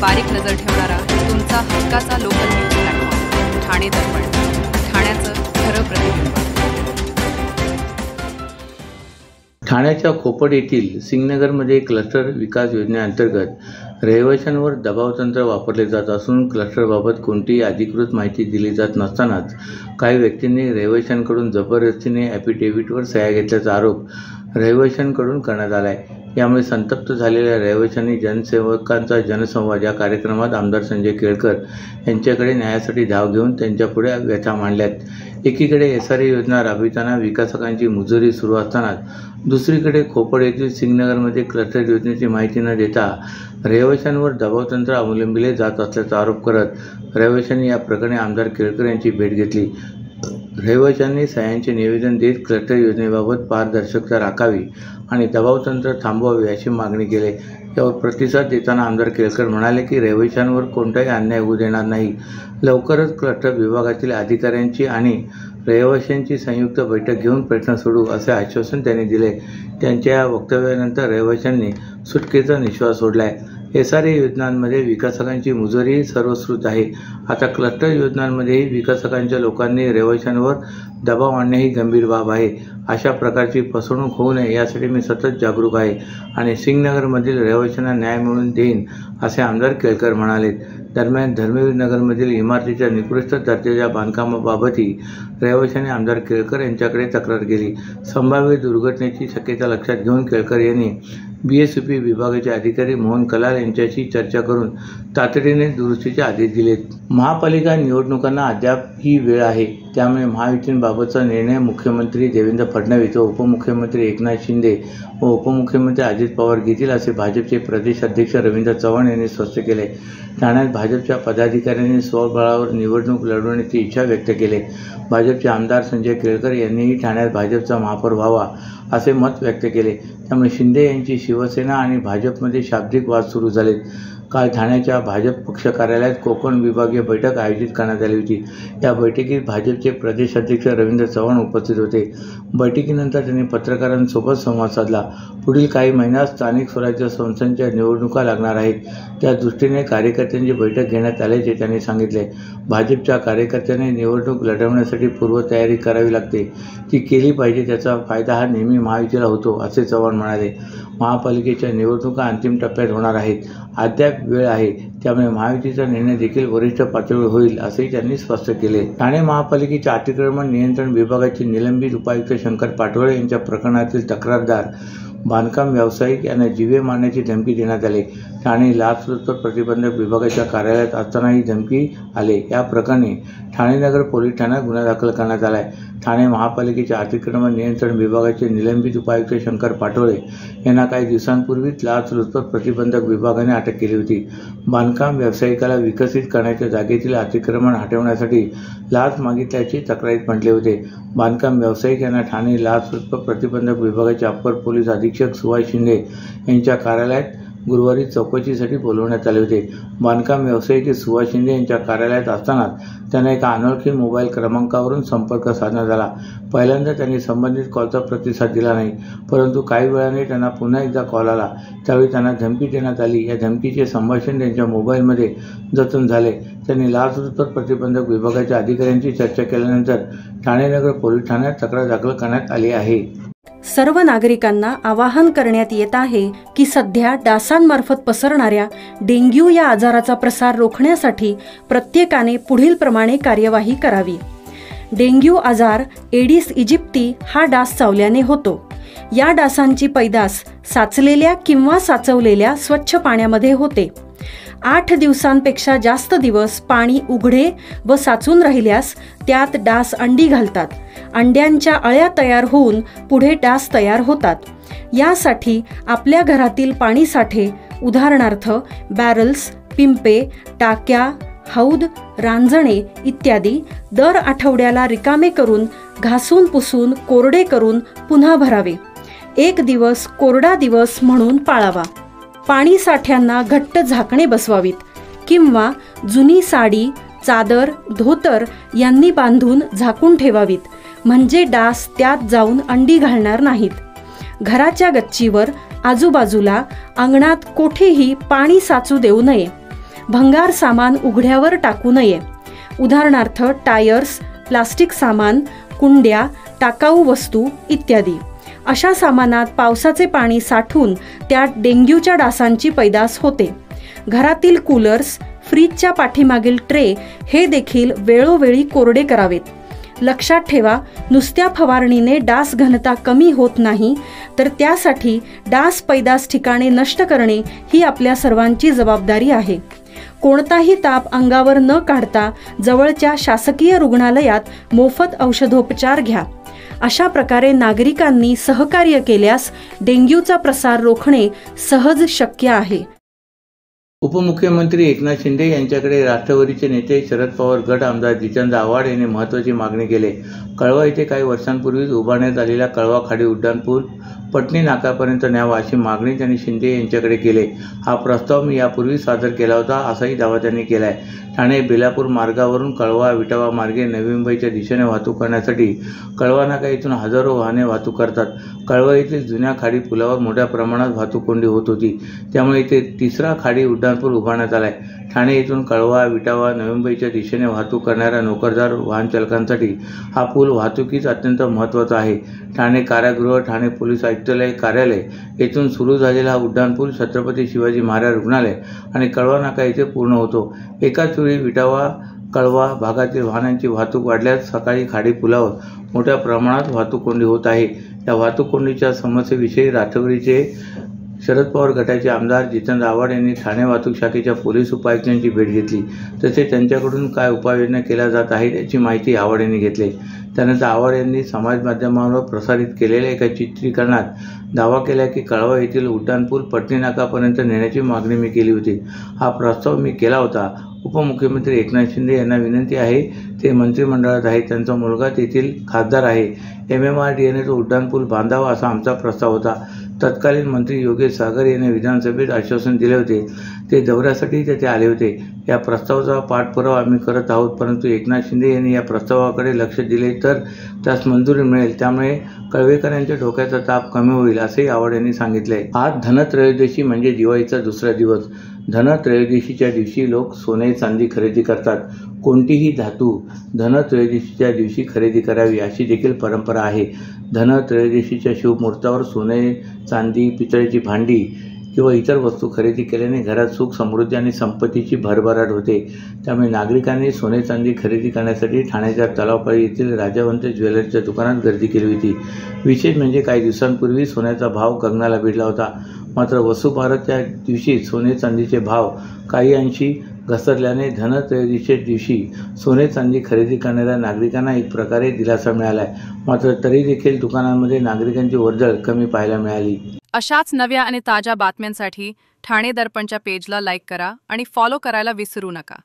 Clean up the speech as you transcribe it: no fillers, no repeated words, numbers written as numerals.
बारीक नजर ठेवणारा तुमचा हक्काचा लोकल न्यूज प्लॅटफॉर्म ठाणे दर्पण, ठाण्याचं खरं प्रतिबिंब। ठाण्याच्या खोपड येथील सिंगनगरमध्ये क्लस्टर विकास योजनेअंतर्गत रहिवाशांवर दबावतंत्र वापरले जात असून क्लस्टरबाबत कोणतीही अधिकृत माहिती दिली जात नसतानाच काही व्यक्तींनी रहिवाशांकडून जबरदस्तीने ॲफिडेव्हिटवर सह्या घेतल्याचा आरोप रहिवाशांकडून करण्यात आला आहे। यामुळे संतप्त झालेल्या रहिवाशांनी जनसेवकांचा जनसंवाद या कार्यक्रमात आमदार संजय केळकर यांच्याकडे न्यायासाठी धाव घेऊन त्यांच्यापुढे व्यथा मांडल्यात। एकीकडे SRA योजना राबविताना विकासकांची मुजोरी सुरू असतानाच दुसरीकडे खोपड येथील सिंगनगरमध्ये क्लस्टर योजनेची माहिती न देता रहिवाशांवर दबावतंत्र अवलंबिले जात असल्याचा आरोप करत रहिवाशांनी या प्रकरणी आमदार केळकर यांची भेट घेतली। रहिवाशांनी सह्यांचे निवेदन देत क्लस्टर योजनेबाबत पारदर्शकता राखावी आणि दबावतंत्र थांबवावे अशी मागणी केली। यावर प्रतिसाद देताना आमदार केळकर म्हणाले की रहिवाशांवर कोणताही अन्याय होऊ देणार नाही। लवकरच क्लस्टर विभागातील अधिकाऱ्यांची आणि रहिवाशांची संयुक्त बैठक घेऊन प्रश्न सोडवू असे आश्वासन त्यांनी दिले। त्यांच्या या वक्तव्यानंतर रहिवाशांनी सुटकेचा निश्वास सोडला आहे। SRA योजनांमध्ये विकासकांची मुजोरी सर्वश्रुत आहे। आता क्लस्टर योजनांमध्येही विकासकांच्या लोकांनी रहिवाशांवर दबाव आणणे ही गंभीर बाब आहे। अशा प्रकारची फसवणूक होऊ नये यासाठी मी सतत जागरूक आहे आणि सिंगनगरमधील रहिवाशांना न्याय मिळवून देईन असे आमदार केळकर म्हणाले। दरम्यान धर्मवीर नगरमधील इमारतीच्या निकृष्ट दर्जाच्या बांधकामाबाबतही रहिवाशांनी आमदार केळकर यांच्याकडे तक्रार केली। संभाव्य दुर्घटनेची शक्यता लक्षात घेऊन केळकर यांनी BSUP विभागाचे अधिकारी मोहन कलाल यांच्याशी चर्चा करून तातडीने दुरुस्तीचे आदेश दिलेत। महापालिका निवडणुकांना अद्याप ही वेळ आहे, त्यामुळे महायुतीबाबतचा निर्णय मुख्यमंत्री देवेंद्र फडणवीस व उपमुख्यमंत्री एकनाथ शिंदे व उपमुख्यमंत्री अजित पवार घेतील असे भाजपचे प्रदेश अध्यक्ष रवींद्र चव्हाण यांनी स्पष्ट केले। ठाण्यात भाजपच्या पदाधिकाऱ्यांनी स्वबळावर निवडणूक लढवण्याची इच्छा व्यक्त केली। भाजपचे आमदार संजय केळकर यांनीही ठाण्यात भाजपचा महापौर व्हावा असे मत व्यक्त केले। त्यामुळे शिंदे यांची शिवसेना आणि भाजपमध्ये शाब्दिक वाद सुरू झालेत। काल ठाण्याच्या भाजप पक्ष कार्यालयात कोकण विभागीय बैठक आयोजित करण्यात आली होती। या बैठकीत भाजपचे प्रदेश अध्यक्ष रवींद्र चव्हाण उपस्थित होते। बैठकीनंतर त्यांनी पत्रकारांसोबत संवाद साधला। पुढील काही महिन्यात स्थानिक स्वराज्य संस्थांच्या निवडणुका लागणार आहेत, त्या दृष्टीने कार्यकर्त्यांची बैठक घेण्यात आल्याचे त्यांनी सांगितले। भाजपच्या कार्यकर्त्यांनी निवडणूक लढवण्यासाठी पूर्वतयारी करावी लागते, ती केली पाहिजे, त्याचा फायदा हा नेहमी महायुतीला होतो असे चव्हाण म्हणाले। महापालिकेच्या निवडणुका अंतिम टप्प्यात होणार आहेत, अद्याप वेळ आहे, त्यामुळे महायुतीचा निर्णय देखील वरिष्ठ पातळीवर होईल असेही त्यांनी स्पष्ट केले। ठाणे महापालिकेच्या अतिक्रमण नियंत्रण विभागाचे निलंबित उपायुक्त शंकर पाटोळे यांच्या प्रकरणातील तक्रारदार बांधकाम व्यावसायिक यांना जीवे मारण्याची धमकी देण्यात आली। ठाणे लाचलुचपत प्रतिबंधक विभागाच्या कार्यालयात असताना ही धमकी आले। या प्रकरणी ठाणे नगर पोलीस ठाण्यात गुन्हा दाखल करण्यात आला आहे। ठाणे महापालिकेच्या अतिक्रमण नियंत्रण विभागाचे निलंबित उपायुक्त शंकर पाटोळे यांना काही दिवसांपूर्वीच लाचलुचपत प्रतिबंधक विभागाने अटक केली होती। बांधकाम व्यावसायिकाला विकसित करण्याच्या जागेतील अतिक्रमण हटवण्यासाठी लाच मागितल्याचे तक्रारीत म्हटले होते। बांधकाम व्यावसायिक यांना ठाणे लाचलुचपत प्रतिबंधक विभागाचे अप्पर पोलीस अधीक्षक सुभाष शिंदे यांच्या कार्यालयात गुरुवारी चौकशीसाठी बोलवण्यात आले होते। बांधकाम व्यावसायिक सुभाष शिंदे यांच्या कार्यालयात असतानाच त्यांना एका अनोळखी मोबाईल क्रमांकावरून संपर्क साधण्यात आला। पहिल्यांदा त्यांनी संबंधित कॉलचा प्रतिसाद दिला नाही, परंतु काही वेळाने त्यांना पुन्हा एकदा कॉल आला, त्यावेळी त्यांना धमकी देण्यात आली। या धमकीचे संभाषण त्यांच्या मोबाईलमध्ये जतन झाले। त्यांनी लाचलुचपत प्रतिबंधक विभागाच्या अधिकाऱ्यांची चर्चा केल्यानंतर ठाणे नगर पोलीस ठाण्यात तक्रार दाखल करण्यात आली आहे। सर्व नागरिकांना आवाहन करण्यात येत आहे की सध्या डासांमार्फत पसरणाऱ्या डेंग्यू या आजाराचा प्रसार रोखण्यासाठी प्रत्येकाने पुढील प्रमाणे कार्यवाही करावी। डेंग्यू आजार एडिस इजिप्ती हा डास चावल्याने होतो। या डासांची पैदास साचलेल्या किंवा साचवलेल्या स्वच्छ पाण्यामध्ये होते। 8 दिवसांपेक्षा जास्त दिवस पाणी उघडे व साचून राहिल्यास त्यात डास अंडी घालतात। अंड्यांच्या अळ्या तयार होऊन पुढे डास तयार होतात। यासाठी आपल्या घरातील पाणी साठे, उदाहरणार्थ बॅरल्स, पिंपे, टाक्या, हौद, रांजणे इत्यादी दर आठवड्याला रिकामे करून घासून पुसून कोरडे करून पुन्हा भरावे। 1 दिवस कोरडा दिवस म्हणून पाळावा। पाणी साठ्यांना घट्ट झाकणे बसवावीत किंवा जुनी साडी, चादर, धोतर यांनी बांधून झाकून ठेवावीत, म्हणजे डास त्यात जाऊन अंडी घालणार नाहीत। घराच्या गच्चीवर, आजूबाजूला, अंगणात कोठेही पाणी साचू देऊ नये। भंगार सामान उघड्यावर टाकू नये. उदाहरणार्थ टायर्स, प्लास्टिक सामान, कुंड्या, टाकाऊ वस्तू इत्यादी. अशा सामानात पावसाचे पाणी साठून त्यात डेंग्यूच्या डासांची पैदास होते. घरातील कूलर्स, फ्रीजच्या पाठीमागील ट्रे हे देखील वेळोवेळी कोरडे करावेत. लक्षात ठेवा, नुसत्या फवारणीने डास घनता कमी होत नाही, तर त्यासाठी डास पैदास ठिकाणे नष्ट करणे ही आपल्या सर्वांची जबाबदारी आहे. कोणताही ताप अंगावर न काढता जवळच्या शासकीय रुग्णालयात मोफत औषधोपचार घ्या. अशा प्रकारे नागरिकांनी सहकार्य केल्यास डेंग्यूचा प्रसार रोखणे सहज शक्य आहे. उपमुख्यमंत्री एकनाथ शिंदे यांच्याकडे राष्ट्रवादीचे नेते शरद पवार गट आमदार जितेंद्र आव्हाड यांनी महत्त्वाची मागणी केली. कळवा येथे काही वर्षांपूर्वीच उभारण्यात आलेला कळवा खाडी उड्डाणपूल पटणी नाकापर्यंत न्यावा अशी मागणी त्यांनी शिंदे यांच्याकडे केली. हा प्रस्ताव मी यापूर्वी सादर केला होता असाही दावा त्यांनी केला आहे. ठाणे बेलापूर मार्गावरून कळवा विटावा मार्गे नवी मुंबईच्या दिशेने वाहतूक करण्यासाठी कळवा नाका येथून हजारो वाहने वाहतूक करतात. कळवा येथील जुन्या खाडी पुलावर मोठ्या प्रमाणात वाहतूक कोंडी होत होती. त्यामुळे इथे तिसरा खाडी उड्डाणपूल उभारण्यात आला आहे. ठाणे येथून कळवा विटावा नवी मुंबईच्या दिशेने वाहतूक करणाऱ्या नोकरदार वाहन चालकांसाठी हा पूल वाहतुकीस अत्यंत महत्त्वाचा आहे. ठाणे कारागृह, ठाणे पोलीस आयुक्तालय कार्यालय येथून सुरू झालेला हा उड्डाणपूल छत्रपती शिवाजी महाराज रुग्णालय आणि कळवा नाका येथे पूर्ण होतो. एकाच वेळी विटावा कळवा भागातील वाहनांची वाहतूक वाढल्यास सकाळी खाडी पुलावर मोठ्या प्रमाणात वाहतूक कोंडी होत आहे. या वाहतूक कोंडीच्या समस्येविषयी राष्ट्रवादीचे शरद पवार गटाचे आमदार जितेंद्र आव्हाड यांनी ठाणे वाहतूक शाखेच्या पोलीस उपायुक्तांची भेट घेतली. तसेच त्यांच्याकडून काय उपाययोजना केल्या जात आहेत याची माहिती आव्हाड यांनी घेतली. त्यानंतर आव्हाड यांनी समाज माध्यमांवर प्रसारित केलेल्या एका चित्रीकरणात दावा केला की कळवा येथील उड्डाणपूल पटणी नाकापर्यंत नेण्याची मागणी मी केली होती. हा प्रस्ताव मी केला होता. उपमुख्यमंत्री एकनाथ शिंदे यांना विनंती आहे, ते मंत्रिमंडळात आहेत, त्यांचा मुलगा तेथील खासदार आहे. MMRDAने तो उड्डाणपूल बांधावा असा आमचा प्रस्ताव होता. तत्कालीन मंत्री योगेश सागर यांनी विधानसभेत आश्वासन दिले होते. ते दौऱ्यासाठी तेथे आले होते. या प्रस्तावाचा पाठपुरावा आम्ही करत आहोत, परंतु एकनाथ शिंदे यांनी या प्रस्तावाकडे लक्ष दिले तर त्यास मंजुरी मिळेल. त्यामुळे कळवेकरांच्या डोक्याचा ताप कमी होईल असेही आव्हाड यांनी सांगितले. आज धनत्रयोदशी म्हणजे दिवाळीचा दुसरा दिवस. धनत्रयोदशीच्या दिवशी लोक सोने चांदी खरेदी करतात. कोणतीही धातू धनत्रयोदशीच्या दिवशी खरेदी करावी अशी देखील परंपरा आहे. धनत्रयोदशीच्या शुभ मुहूर्तावर सोने चांदी पितळेची भांडी किंवा इतर वस्तू खरेदी केल्याने घरात सुख समृद्धी आणि संपत्तीची भरभराट होते. त्यामुळे नागरिकांनी सोने चांदी खरेदी करण्यासाठी ठाण्याच्या तलावपाळी येथील राजावंत ज्वेलरीच्या दुकानात गर्दी केली होती. विशेष म्हणजे काही दिवसांपूर्वी सोन्याचा भाव गगनाला भिडला होता. मात्र वसुबारसच्या दिवशी सोने चांदीचे भाव काही अंशी घसरल्याने धनत्रयोदशीच्या दिवशी सोने चांदी खरेदी करणाऱ्या नागरिकांना एक प्रकारे दिलासा मिळाला आहे. मात्र तरी देखील दुकानांमध्ये नागरिकांची वर्दळ कमी पाहायला मिळाली. अशाच नव्या आणि ताज्या बातम्यांसाठी ठाणे दर्पणच्या पेजला लाईक करा आणि फॉलो करायला विसरू नका.